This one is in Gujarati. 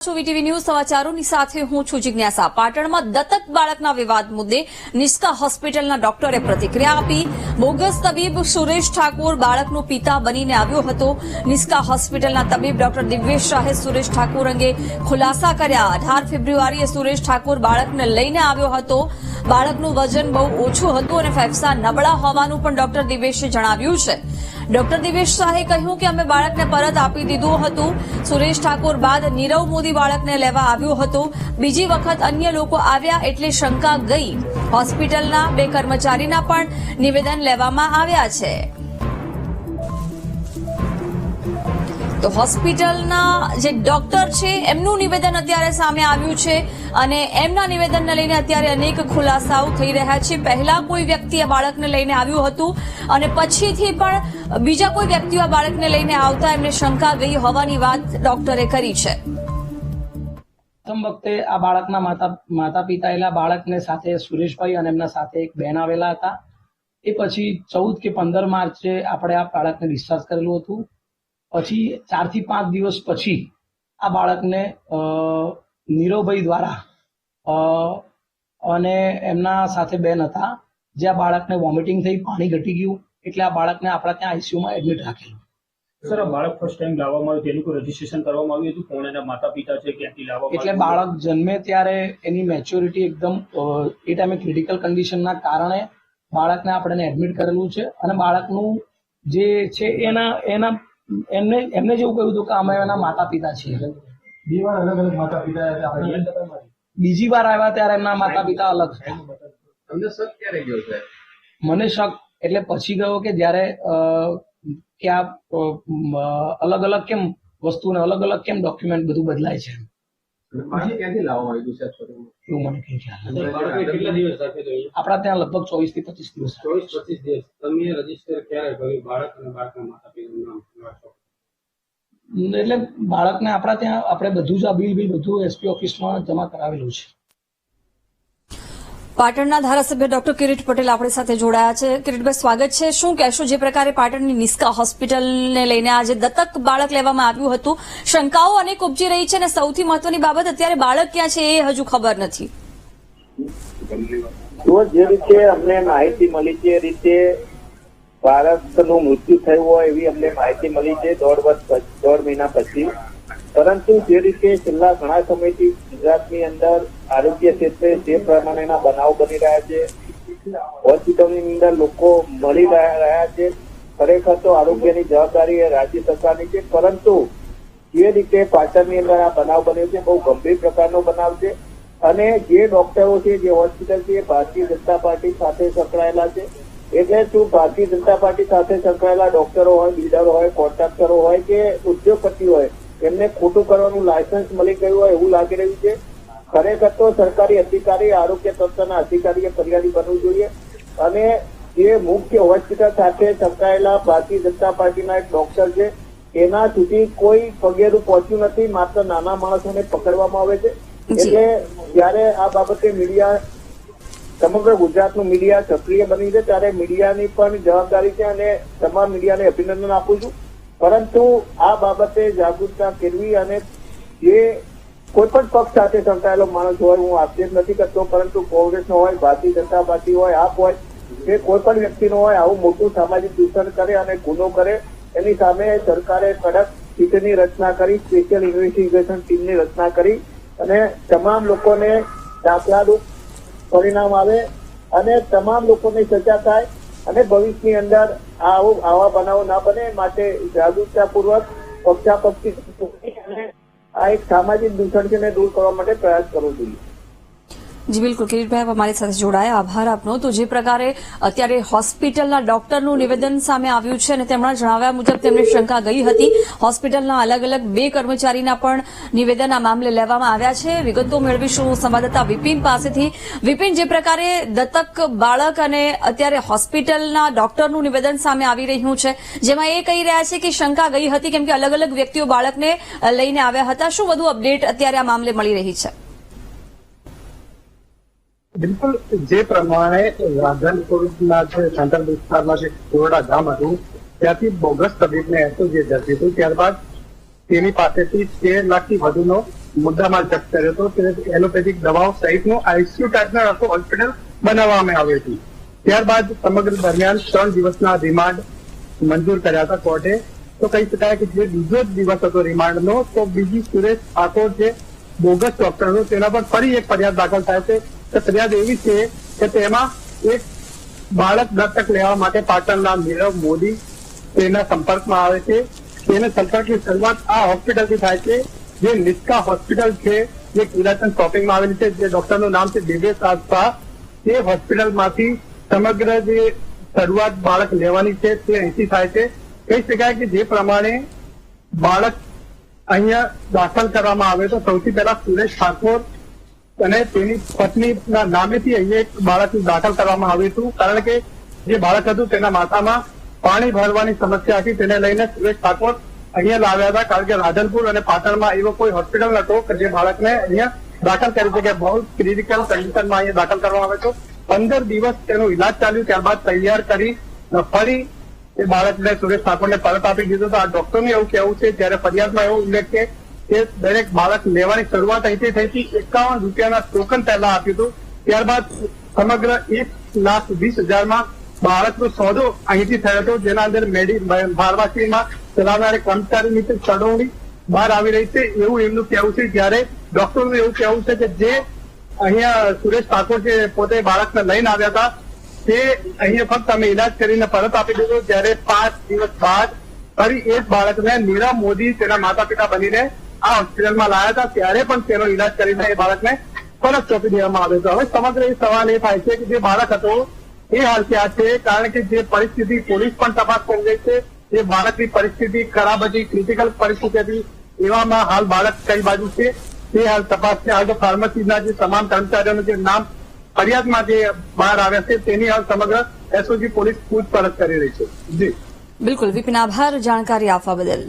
વીટીવી ન્યૂઝ સમાચારોની સાથે હું છું જિજ્ઞાસા। પાટણમાં દત્તક બાળકના વિવાદ મુદ્દે નિષ્કા હોસ્પિટલના ડોક્ટરે પ્રતિક્રિયા આપી। બોગસ તબીબ સુરેશ ઠાકોર બાળકનો પિતા બનીને આવ્યો હતો। નિષ્કા હોસ્પિટલના તબીબ ડોક્ટર દિવ્યેશ શાહે સુરેશ ઠાકોર અંગે ખુલાસા કર્યા। 18 ફેબ્રુઆરીએ સુરેશ ઠાકોર બાળકને લઈને આવ્યો હતો। બાળકનું વજન બહુ ઓછું હતું અને ફેફસા નબળા હોવાનું પણ ડોક્ટર દિવ્યેશે જણાવ્યું છે। ડોક્ટર દિવ્યેશ શાહે કહ્યું કે અમે બાળકને પરત આપી દીધું હતું। સુરેશ ઠાકોર બાદ નીરવ મોદી બાળકને લેવા આવ્યો હતો। બીજી વખત અન્ય લોકો આવ્યા એટલે શંકા ગઈ। હોસ્પિટલના 2 કર્મચારીના પણ નિવેદન લેવામાં આવ્યા છે। તો હોસ્પિટલના જે ડોક્ટર છે એમનું નિવેદન અત્યારે સામે આવ્યું છે અને એમના નિવેદનને લઈને અત્યારે અનેક ખુલાસાઓ થઈ રહ્યા છે। પહેલા કોઈ વ્યક્તિ આ બાળકને લઈને આવ્યું હતું અને પછીથી પણ બીજા કોઈ વ્યક્તિઓ આ બાળકને લઈને આવતા એમને શંકા ગઈ હોવાની વાત ડોક્ટરે કરી છે। પ્રથમ વખતે આ બાળકના માતા પિતા એલા બાળકને સાથે સુરેશભાઈ અને એમના સાથે એક બહેન આવેલા હતા। એ પછી 14 કે 15 માર્ચે આપણે આ બાળકને ડિસ્ચાર્જ કરેલું હતું। પછી 4 થી 5 દિવસ પછી આ બાળકને નીરવભાઈ દ્વારા અને એમના સાથે બેન હતા જે આ બાળકને વોમિટિંગ થઈ, પાણી ઘટી ગયું એટલે આ બાળકને આપણા ત્યાં આઈસીયુમાં એડમિટ રાખેલું। સર, આ બાળક ફર્સ્ટ ટાઈમ લાવવામાં આવ્યું તેનું કોઈ રજીસ્ટ્રેશન કરવામાં આવ્યું હતું? કોણ એના માતા પિતા છે, ક્યાંથી લાવવામાં એટલે બાળક જન્મે ત્યારે એની મેચ્યોરિટી એકદમ એ ટાઈમે ક્રિટિકલ કન્ડિશનના કારણે બાળકને આપણે એડમિટ કરેલું છે અને બાળકનું જે છે એમને જેવું કહ્યું હતું કે અમે એના માતા પિતા છીએ। અલગ અલગ માતા પિતા બીજી વાર આવ્યા ત્યારે એમના માતા પિતા અલગ હતા। તમને શક ક્યારે ગયો છે? મને શક એટલે પછી ગયો કે જ્યારે કે આ અલગ અલગ કેમ વસ્તુને અલગ અલગ કેમ ડોક્યુમેન્ટ બધું બદલાય છે પછી ક્યાંથી લાવવામાં આવ્યું છે? એવું મને કઈ ખ્યાલ નથી। કેટલા દિવસ રાખેલો? આપણા ત્યાં લગભગ 24 થી 25 દિવસ। 24-25 દિવસ તમે રજીસ્ટર ક્યારે કર્યું બાળક અને બાળકના માતા પિતાનું નામ? એટલે બાળકને આપણા ત્યાં આપણે બધું જ આ બિલ બધું એસપી ઓફિસમાં જમા કરાવેલું છે। પાટણના ધારાસભ્ય ડોક્ટર કિરીટ પટેલ આપણી સાથે જોડાયા છે। કિરીટભાઈ, સ્વાગત છે। શું કહેશો જે પ્રકારે પાટણની નિષ્કા હોસ્પિટલને લઈને આજે દત્તક બાળક લેવામાં આવ્યું હતું, શંકાઓ અનેક ઉપજી રહી છે અને સૌથી મહત્વની બાબત અત્યારે બાળક ક્યાં છે એ હજુ ખબર નથી। તો જે રીતે અમને માહિતી મળી છે એ રીતે બાળકનું મૃત્યુ થયું હોય એવી અમને માહિતી મળી છે 1.5 મહિના પછી। પરંતુ જે રીતે છેલ્લા ઘણા સમયથી ગુજરાતની અંદર આરોગ્ય ક્ષેત્રે જે પ્રમાણેના બનાવો બની રહ્યા છે, હોસ્પિટલની અંદર લોકો મળી રહ્યા છે, ખરેખર તો આરોગ્યની જવાબદારી એ રાજ્ય સરકારની છે। પરંતુ જે રીતે પાટણની અંદર આ બનાવ બન્યો છે બહુ ગંભીર પ્રકારનો બનાવ છે અને જે ડોક્ટરો છે, જે હોસ્પિટલ છે, ભારતીય જનતા પાર્ટી સાથે સંકળાયેલા છે। એટલે શું ભારતીય જનતા પાર્ટી સાથે સંકળાયેલા ડોક્ટરો હોય, બિલ્ડરો હોય, કોન્ટ્રાક્ટરો હોય કે ઉદ્યોગપતિ હોય એમને ખોટું કરવાનું લાયસન્સ મળી ગયું હોય એવું લાગી રહ્યું છે। ખરેખર તો સરકારી અધિકારી, આરોગ્ય તંત્રના અધિકારીએ ફરિયાદી બનવું જોઈએ અને જે મુખ્ય હોસ્પિટલ સાથે સંકળાયેલા ભારતીય જનતા પાર્ટીના એક ડોક્ટર છે એના સુધી કોઈ પગેરું પહોંચ્યું નથી, માત્ર નાના માણસોને પકડવામાં આવે છે। એટલે જયારે આ બાબતે મીડિયા, સમગ્ર ગુજરાતનું મીડિયા સક્રિય બની છે ત્યારે મીડિયાની પણ જવાબદારી છે અને તમામ મીડિયાને અભિનંદન આપું છું। પરંતુ આ બાબતે જાગૃતતા કેળવી અને જે કોઈ પણ પક્ષ સાથે સંકળાયેલો માણસ હોય, હું આક્ષેપ નથી કરતો, પરંતુ કોંગ્રેસનો હોય, ભારતીય જનતા પાર્ટી હોય, આપ હોય કે કોઈ પણ વ્યક્તિનો હોય, આવું મોટું સામાજિક દૂષણ કરે અને ગુનો કરે એની સામે સરકારે કડક સીટની રચના કરી, સ્પેશિયલ ઇન્વેસ્ટિગેશન ટીમની રચના કરી અને તમામ લોકોને દાખલારૂપ પરિણામ આવે અને તમામ લોકોની સજા થાય અને ભવિષ્યની અંદર આવા બનાવો ના બને માટે જાગૃતતાપૂર્વક પક્ષાપક્ષી અને આ એક સામાજિક દૂષણ છે ને દૂર કરવા માટે પ્રયાસ કરવો જોઈએ। જી બિલકુલ, કિરીટભાઈ અમારી સાથે જોડાયા, આભાર આપનો। તો જે પ્રકારે અત્યારે હોસ્પિટલના ડોક્ટરનું નિવેદન સામે આવ્યું છે અને તેમના જણાવ્યા મુજબ તેમને શંકા ગઈ હતી। હોસ્પિટલના અલગ અલગ 2 કર્મચારીના પણ નિવેદન આ મામલે લેવામાં આવ્યા છે। વિગતો મેળવીશું સંવાદદાતા વિપિન પાસેથી। વિપિન, જે પ્રકારે દત્તક બાળક અને અત્યારે હોસ્પિટલના ડોક્ટરનું નિવેદન સામે આવી રહ્યું છે જેમાં એ કહી રહ્યા છે કે શંકા ગઈ હતી કેમ કે અલગ અલગ વ્યક્તિઓ બાળકને લઈને આવ્યા હતા, શું વધુ અપડેટ અત્યારે આ મામલે મળી રહી છે? બિલકુલ, જે પ્રમાણે રાધનપુરના જે સેન્ટ્રલ વિસ્તારમાં જે કોરડા ગામ હતું ત્યાંથી બોગસ તબીબને હતું જે દર્દી હતું, ત્યારબાદ તેની પાસેથી 13 લાખથી વધુનો મુદ્દામાલ જપ્ત કર્યો હતો. તે એલોપેથિક દવાઓ સહિતનું આઈસીયુ ટાઈપનું આખું હોસ્પિટલ બનાવવામાં આવ્યું હતું. ત્યારબાદ સમગ્ર દરમિયાન 3 દિવસના રિમાન્ડ મંજૂર કર્યા હતા કોર્ટે. તો કહી શકાય કે જે બીજો જ દિવસ હતો રિમાન્ડનો, તો બીજી સુરેશ ઠાકોર જે બોગસ ડોક્ટરનો તેના પર ફરી એક ફરિયાદ દાખલ થાય છે. તો ફરિયાદ એવી છે કે તેમાં એક બાળક દત્તક લેવા માટે પાટણના નીરવ મોદી તેના સંપર્કમાં આવે છે. તેના સંપર્કની શરૂઆત આ હોસ્પિટલથી થાય છે, જે નિષ્કા હોસ્પિટલ છે, જે કિલાચંદ શોપિંગમાં આવેલી છે. જે ડોક્ટરનું નામ છે દિવ્યેશ શાહ. તે હોસ્પિટલમાંથી સમગ્ર જે શરૂઆત બાળક લેવાની છે તે અહીંથી થાય છે. કહી શકાય કે જે પ્રમાણે બાળક અહીંયા દાખલ કરવામાં આવે તો સૌથી પહેલા સુરેશ ઠાકોર અને તેની પત્નીના નામેથી અહીંયા એક બાળક દાખલ કરવામાં આવ્યું હતું. કારણ કે જે બાળક હતું તેના માથામાં પાણી ભરવાની સમસ્યા હતી. તેને લઈને સુરેશ ઠાકોર અહીંયા લાવ્યા હતા. કારણ કે રાધનપુર અને પાટણમાં એવો કોઈ હોસ્પિટલ નતો કે જે બાળકને અહીંયા દાખલ કરી શકે. બહુ ક્રિટિકલ કન્ડિશનમાં અહીંયા દાખલ કરવામાં આવે તો 15 દિવસ તેનો ઇલાજ ચાલ્યું. ત્યારબાદ તૈયાર કરી ફરી એ બાળકને સુરેશ ઠાકોરને પરત આપી દીધો. તો આ ડોક્ટરનું એવું કહેવું છે, જ્યારે ફરિયાદમાં એવો ઉલ્લેખ છે કે દરેક બાળક લેવાની શરૂઆત અહીંથી થઈ હતી. 51 રૂપિયાના ટોકન પહેલા આપ્યું હતું. ત્યારબાદ સમગ્ર 1,20,000માં બાળકનો સોદો અહીંથી થયો હતો, જેના અંદર ફાર્મસીમાં ચલાવનારે કર્મચારીની ચડવણી બહાર આવી રહી છે એવું એમનું કહેવું છે. જ્યારે ડોક્ટરનું એવું કહેવું છે કે જે અહીંયા સુરેશ ઠાકોર જે પોતે બાળકને લઈને આવ્યા હતા તે અહીંયા ફક્ત અમે ઇલાજ કરીને પરત આપી દીધો. જ્યારે 5 દિવસ બાદ ફરી એ જ બાળકને નીરવ મોદી તેના માતા પિતા બનીને આ હોસ્પિટલમાં લાયા હતા. ત્યારે પણ તેનો ઇલાજ કરીને એ બાળકને પરત સોંપી દેવામાં આવ્યો હતો. હવે સમગ્ર એ સવાલ એ થાય છે કે જે બાળક હતો એ હાલ ક્યાં છે? કારણ કે જે પરિસ્થિતિ પોલીસ પણ તપાસ કરી રહી છે, જે બાળકની પરિસ્થિતિ ખરાબ હતી, ક્રિટિકલ પરિસ્થિતિ હતી, એવામાં હાલ બાળક કઈ બાજુ છે તે હાલ તપાસ છે. હાલ તો ફાર્મસીના જે તમામ કર્મચારીઓનું જે નામ ફરિયાદમાં જે બહાર આવ્યા છે તેની હાલ સમગ્ર એસઓજી પોલીસ પૂછપરછ કરી રહી છે. જી બિલકુલ વિપિન, આભાર જાણકારી આપવા બદલ.